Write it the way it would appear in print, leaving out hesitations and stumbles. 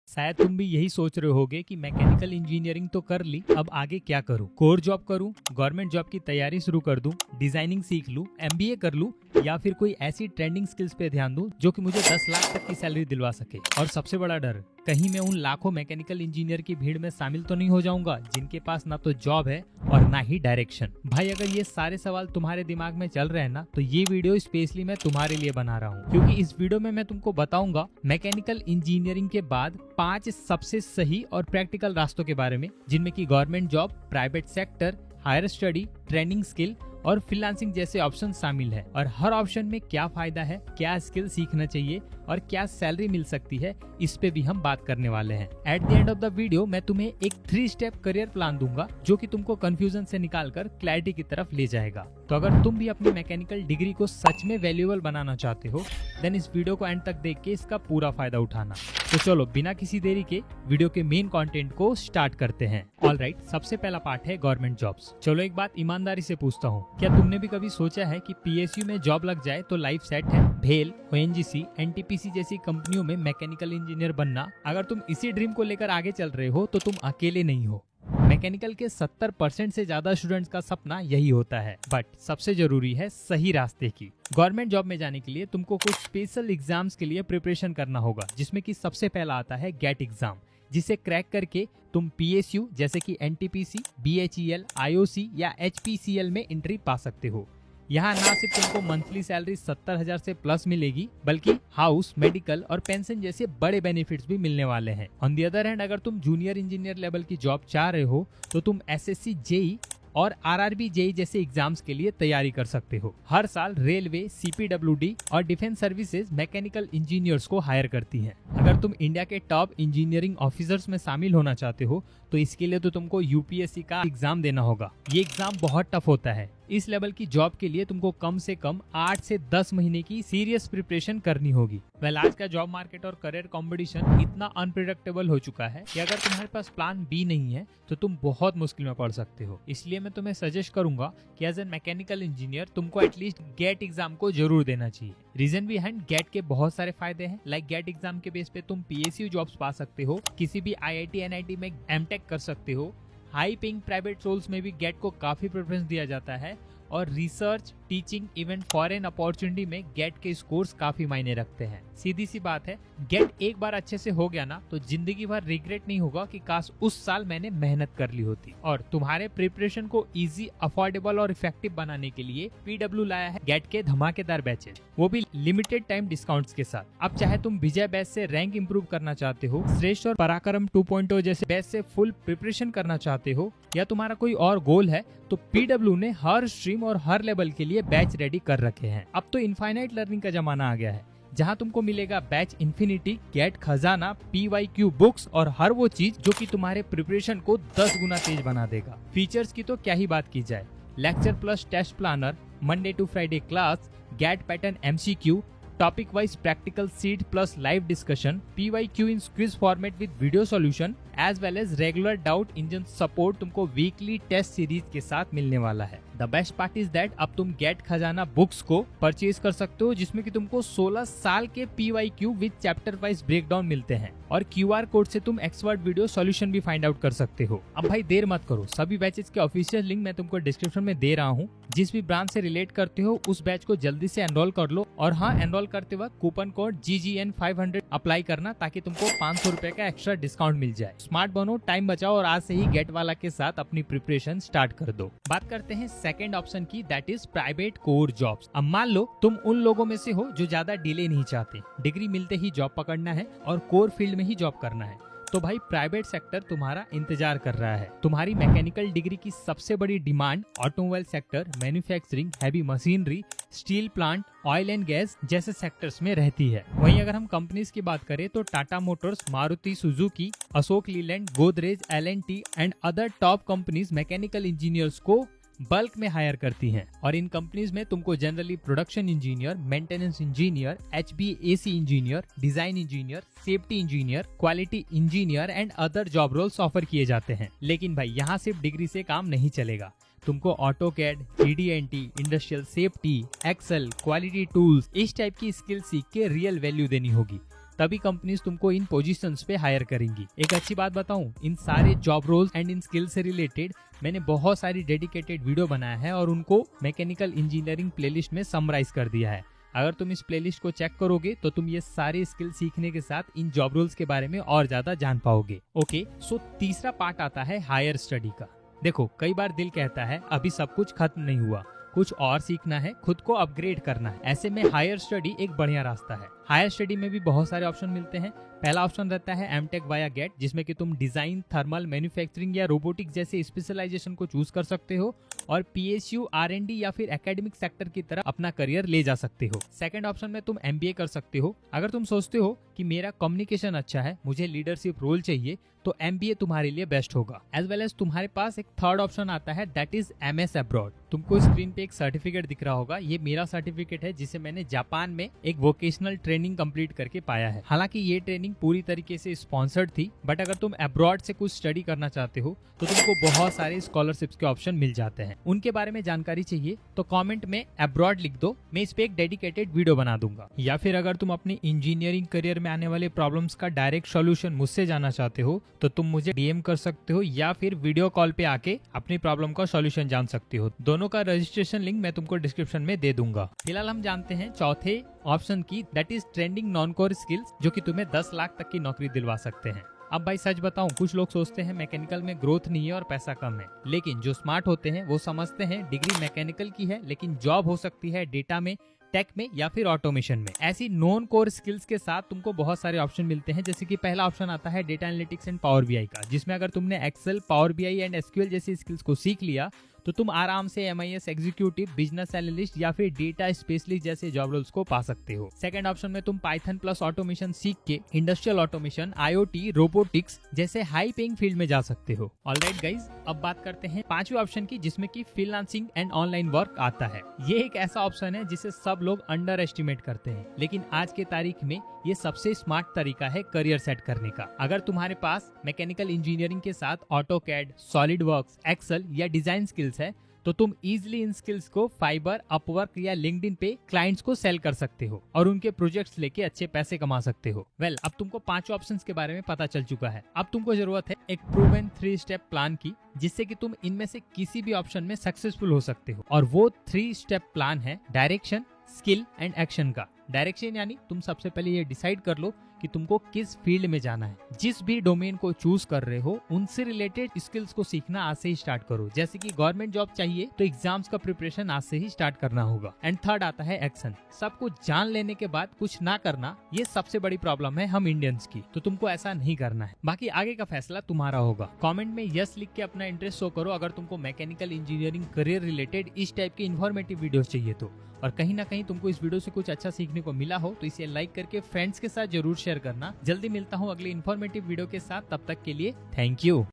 शायद तुम भी यही सोच रहे होगे कि मैकेनिकल इंजीनियरिंग तो कर ली, अब आगे क्या करूं? कोर जॉब करूं, गवर्नमेंट जॉब की तैयारी शुरू कर दूं, डिजाइनिंग सीख लूं, एमबीए कर लूं, या फिर कोई ऐसी ट्रेंडिंग स्किल्स पे ध्यान दूं जो कि मुझे 10 लाख तक की सैलरी दिलवा सके। और सबसे बड़ा डर, कहीं मैं उन लाखों मैकेनिकल इंजीनियर की भीड़ में शामिल तो नहीं हो जाऊंगा जिनके पास ना तो जॉब है और ना ही डायरेक्शन। भाई अगर ये सारे सवाल तुम्हारे दिमाग में चल रहे हैं ना, तो ये वीडियो स्पेशली मैं तुम्हारे लिए बना रहा हूँ, क्योंकि इस वीडियो में मैं तुमको बताऊंगा मैकेनिकल इंजीनियरिंग के बाद 5 सबसे सही और प्रैक्टिकल रास्तों के बारे में, जिनमें की government job, private sector, higher study, training skill और फ्रीलांसिंग जैसे ऑप्शन शामिल है। और हर ऑप्शन में क्या फायदा है, क्या स्किल सीखना चाहिए और क्या सैलरी मिल सकती है, इस पे भी हम बात करने वाले हैं। At the end of the video मैं तुम्हें एक 3 स्टेप करियर प्लान दूंगा जो कि तुमको कंफ्यूजन से निकालकर क्लैरिटी की तरफ ले जाएगा। तो अगर तुम भी अपनी मैकेनिकल डिग्री को सच में वैल्यूएबल बनाना चाहते हो, देन इस वीडियो को एंड तक देख के इसका पूरा फायदा उठाना। तो चलो बिना किसी देरी के वीडियो के मेन कंटेंट को स्टार्ट करते हैं। ऑलराइट, सबसे पहला पार्ट है गवर्नमेंट जॉब्स। चलो एक बात ईमानदारी से पूछता हूँ, क्या तुमने भी कभी सोचा है कि पीएसयू में जॉब लग जाए तो लाइफ सेट है? भेल, ओएनजीसी, एनटीपीसी जैसी कंपनियों में मैकेनिकल इंजीनियर बनना, अगर तुम इसी ड्रीम को लेकर आगे चल रहे हो तो तुम अकेले नहीं हो। मैकेनिकल के 70% से ज्यादा स्टूडेंट्स का सपना यही होता है। बट सबसे जरूरी है सही रास्ते की। गवर्नमेंट जॉब में जाने के लिए तुमको कुछ स्पेशल एग्जाम्स के लिए प्रिपरेशन करना होगा, जिसमें कि सबसे पहला आता है गेट एग्जाम, जिसे क्रैक करके तुम पीएसयू जैसे कि एनटीपीसी, बीएचईएल, आईओसी या एचपीसीएल में एंट्री पा सकते हो। यहाँ ना सिर्फ तुमको मंथली सैलरी 70,000 से प्लस मिलेगी, बल्कि हाउस, मेडिकल और पेंशन जैसे बड़े बेनिफिट्स भी मिलने वाले हैं। ऑन द अदर हैंड, अगर तुम जूनियर इंजीनियर लेवल की जॉब चाह रहे हो तो तुम एसएससी, जेई और आरआरबी जेई जैसे एग्जाम्स के लिए तैयारी कर सकते हो। हर साल रेलवे, सीपीडब्ल्यूडी और डिफेंस सर्विसेज मैकेनिकल इंजीनियर्स को हायर करती हैं। अगर तुम इंडिया के टॉप इंजीनियरिंग ऑफिसर्स में शामिल होना चाहते हो तो इसके लिए तो तुमको यूपीएससी का एग्जाम देना होगा। ये एग्जाम बहुत टफ होता है। इस लेवल की जॉब के लिए तुमको कम से कम 8 से 10 महीने की सीरियस प्रिपरेशन करनी होगी। वेल, आज का जॉब मार्केट और करियर कंपटीशन इतना अनप्रिडिक्टेबल हो चुका है कि अगर तुम्हारे पास प्लान बी नहीं है तो तुम बहुत मुश्किल में पड़ सकते हो। इसलिए मैं तुम्हें सजेस्ट करूंगा कि एज एन मैकेनिकल इंजीनियर तुमको एटलीस्ट गेट एग्जाम को जरूर देना चाहिए। रीजन बिहाइंड गेट के बहुत सारे फायदे हैं। लाइक गेट एग्जाम के बेस पे तुम पीएसयू जॉब्स पा सकते हो, किसी भी आईआईटी, एनआईटी में एमटेक कर सकते हो। हाई पेइंग प्राइवेट रोल्स में भी गेट को काफी प्रेफरेंस दिया जाता है और research, teaching, even foreign opportunity में गेट के स्कोर्स काफी मायने रखते हैं। सीधी सी बात है, गेट एक बार अच्छे से हो गया ना तो जिंदगी भर रिग्रेट नहीं होगा कि काश उस साल मैंने मेहनत कर ली होती। और तुम्हारे प्रिपरेशन को इजी, अफोर्डेबल और इफेक्टिव बनाने के लिए पीडब्ल्यू लाया है गेट के धमाकेदार बैचेज, वो भी लिमिटेड टाइम डिस्काउंट्स के साथ। अब चाहे तुम विजय बैच से रैंक इंप्रूव करना चाहते हो, श्रेष्ठ और पराक्रम 2.0 जैसे बैच से फुल प्रिपरेशन करना चाहते हो, या तुम्हारा कोई और गोल है, तो पीडब्ल्यू ने हर स्ट्रीम और हर लेवल के लिए बैच रेडी कर रखे हैं। अब तो इनफाइनाइट लर्निंग का जमाना आ गया है, जहां तुमको मिलेगा बैच इन्फिनिटी, गेट खजाना, पीवाईक्यू बुक्स और हर वो चीज जो कि तुम्हारे प्रिपरेशन को 10 गुना तेज बना देगा। फीचर्स की तो क्या ही बात की जाए, lecture plus test planner, Monday to Friday class, GATE pattern MCQ, topic wise practical sheet plus live discussion, PYQ in quiz format with video solution, as well as regular doubt engine support तुमको weekly test series के साथ मिलने वाला है। The best part is that अब तुम gate खजाना books को परचेज कर सकते हो, जिसमें कि तुमको 16 साल के PYQ with chapter wise breakdown मिलते हैं और क्यूआर कोड से तुम एक्सपर्ट वीडियो सॉल्यूशन भी फाइंड आउट कर सकते हो। अब भाई देर मत करो, सभी बैचेस के ऑफिशियल लिंक मैं तुमको डिस्क्रिप्शन में दे रहा हूँ। जिस भी ब्रांच से रिलेट करते हो उस बैच को जल्दी से एनरोल कर लो। और हाँ, एनरोल करते वक्त कूपन कोड GGN500 अप्लाई करना ताकि तुमको 500 रुपए का एक्स्ट्रा डिस्काउंट मिल जाए। स्मार्ट बनो, टाइम बचाओ और आज से ही गेट वाला के साथ अपनी प्रिपरेशन स्टार्ट कर दो। बात करते हैं सेकंड ऑप्शन की, that is private core jobs. अब मान लो तुम उन लोगों में से हो जो ज्यादा डिले नहीं चाहते, डिग्री मिलते ही जॉब पकड़ना है और कोर फील्ड में ही जॉब करना है, तो भाई प्राइवेट सेक्टर तुम्हारा इंतजार कर रहा है। तुम्हारी मैकेनिकल डिग्री की सबसे बड़ी demand automobile sector, manufacturing, heavy machinery, steel plant, oil and gas जैसे सेक्टर्स में रहती है। वहीं अगर हम कंपनीज की बात करें तो Tata Motors, Maruti Suzuki, Ashok Leyland, Godrej, L&T and other top companies mechanical engineers को बल्क में हायर करती हैं। और इन कंपनीज में तुमको generally production engineer, maintenance engineer, HVAC engineer, design engineer, safety engineer, quality engineer and other job roles offer किए जाते हैं। लेकिन भाई यहाँ सिर्फ डिग्री से काम नहीं चलेगा, तुमको AutoCAD, GD&T, industrial safety, Excel, quality tools, इस टाइप की स्किल सीख के रियल वैल्यू देनी होगी। तभी कंपनीज तुमको इन पोजीशंस पे हायर करेंगी। एक अच्छी बात बताऊं, इन सारे जॉब रोल्स एंड इन स्किल से रिलेटेड मैंने बहुत सारी डेडिकेटेड वीडियो बनाया है और उनको मैकेनिकल इंजीनियरिंग प्लेलिस्ट में समराइज कर दिया है। अगर तुम इस प्लेलिस्ट को चेक करोगे तो तुम ये सारी स्किल सीखने के साथ इन जॉब रोल्स के बारे में और ज्यादा जान पाओगे। ओके, सो तीसरा पार्ट आता है हायर स्टडी का। देखो, कई बार दिल कहता है अभी सब कुछ खत्म नहीं हुआ, कुछ और सीखना है, खुद को अपग्रेड करना है। ऐसे में हायर स्टडी एक बढ़िया रास्ता है। हायर स्टडी में भी बहुत सारे ऑप्शन मिलते हैं। पहला ऑप्शन रहता है एमटेक वाया गेट, जिसमें कि तुम डिजाइन, थर्मल, मैन्युफैक्चरिंग या रोबोटिक्स जैसे स्पेशलाइजेशन को चूज कर सकते हो और पीएसयू, आरएनडी या फिर एकेडमिक सेक्टर की तरफ अपना करियर ले जा सकते हो। सेकंड ऑप्शन में तुम एमबीए कर सकते हो। अगर तुम सोचते हो कि मेरा कम्युनिकेशन अच्छा है, मुझे लीडरशिप रोल चाहिए, तो एमबीए तुम्हारे लिए बेस्ट होगा। एज वेल एज तुम्हारे पास एक थर्ड ऑप्शन आता है, दैट इज एमएस अब्रॉड। तुमको स्क्रीन पे एक सर्टिफिकेट दिख रहा होगा, ये मेरा सर्टिफिकेट है जिसे मैंने जापान में एक वोकेशनल ट्रेनिंग कंप्लीट करके पाया है। हालांकि ये ट्रेनिंग पूरी तरीके से स्पॉन्सर्ड थी, बट अगर तुम अब्रॉड से कुछ स्टडी करना चाहते हो तो तुमको बहुत सारे स्कॉलरशिप्स के ऑप्शन मिल जाते हैं। उनके बारे में जानकारी चाहिए तो कमेंट में अब्रॉड लिख दो, मैं इस पे एक डेडिकेटेड वीडियो बना दूंगा। या फिर अगर तुम अपनी इंजीनियरिंग करियर में आने वाले प्रॉब्लम्स का डायरेक्ट सॉल्यूशन मुझसे जानना चाहते हो तो तुम मुझे डीएम कर सकते हो या फिर वीडियो कॉल पे आके अपनी प्रॉब्लम का सॉल्यूशन जान सकते हो। दोनों का रजिस्ट्रेशन लिंक मैं तुमको डिस्क्रिप्शन में दे दूंगा। फिलहाल हम जानते हैं चौथे ऑप्शन की, that is trending non core skills, जो कि तुम्हें 10 लाख तक की नौकरी दिलवा सकते हैं। अब भाई सच बताऊं, कुछ लोग सोचते हैं मैकेनिकल में ग्रोथ नहीं है और पैसा कम है, लेकिन जो स्मार्ट होते हैं वो समझते हैं डिग्री मैकेनिकल की है लेकिन जॉब हो सकती है डेटा में, टेक में या फिर ऑटोमेशन में। ऐसी नॉन कोर स्किल्स के साथ तुमको बहुत सारे ऑप्शन मिलते हैं। जैसे कि पहला ऑप्शन आता है data analytics and power BI का, जिसमें अगर तुमने Excel, power BI and SQL जैसी स्किल्स को सीख लिया तो तुम आराम से एमआईएस एग्जीक्यूटिव, बिजनेस एनालिस्ट या फिर डेटा स्पेशलिस्ट जैसे जॉब रोल्स को पा सकते हो। सेकंड ऑप्शन में तुम पाइथन प्लस ऑटोमेशन सीख के इंडस्ट्रियल ऑटोमेशन, आईओटी, रोबोटिक्स जैसे हाई पेइंग फील्ड में जा सकते हो। ऑलराइट गाइज, अब बात करते हैं पांचवें ऑप्शन की, जिसमें कि फ्रीलांसिंग एंड ऑनलाइन वर्क आता है। ये एक ऐसा ऑप्शन है जिसे सब लोग अंडर एस्टिमेट करते हैं, लेकिन आज के तारीख में ये सबसे स्मार्ट तरीका है करियर सेट करने का। अगर तुम्हारे पास मैकेनिकल इंजीनियरिंग के साथ ऑटोकैड, सॉलिडवर्क्स, एक्सेल या डिजाइन स्किल्स है तो तुम इजीली इन स्किल्स को फाइबर, अपवर्क या लिंक्डइन पे क्लाइंट्स को सेल कर सकते हो और उनके प्रोजेक्ट्स लेके अच्छे पैसे कमा सकते हो। अब तुमको 5 ऑप्शंस के बारे में पता चल चुका है। अब तुमको जरूरत है एक प्रूवन 3 स्टेप प्लान की, जिससे कि तुम इनमें से किसी भी ऑप्शन में सक्सेसफुल हो सकते हो। और वो 3 स्टेप प्लान है डायरेक्शन, स्किल एंड एक्शन का। डायरेक्शन यानी तुम सबसे पहले ये डिसाइड कर लो कि तुमको किस फील्ड में जाना है। जिस भी डोमेन को चूज कर रहे हो उनसे रिलेटेड स्किल्स को सीखना आज से ही स्टार्ट करो। जैसे कि गवर्नमेंट जॉब चाहिए तो एग्जाम्स का प्रिपरेशन आज से ही स्टार्ट करना होगा। एंड थर्ड आता है एक्शन। सब कुछ जान लेने के बाद कुछ ना करना, ये सबसे बड़ी प्रॉब्लम है हम इंडियंस की, तो तुमको ऐसा नहीं करना है। बाकी आगे का फैसला तुम्हारा होगा। कमेंट में यस लिख के अपना इंटरेस्ट शो करो अगर तुमको मैकेनिकल इंजीनियरिंग करियर रिलेटेड इस टाइप की इन्फॉर्मेटिव वीडियोस चाहिए तो। और कहीं ना कहीं तुमको इस वीडियो से कुछ अच्छा सीखने को मिला हो तो इसे लाइक करके फ्रेंड्स के साथ जरूर शेयर करना। जल्दी मिलता हूँ अगली इन्फॉर्मेटिव वीडियो के साथ, तब तक के लिए थैंक यू।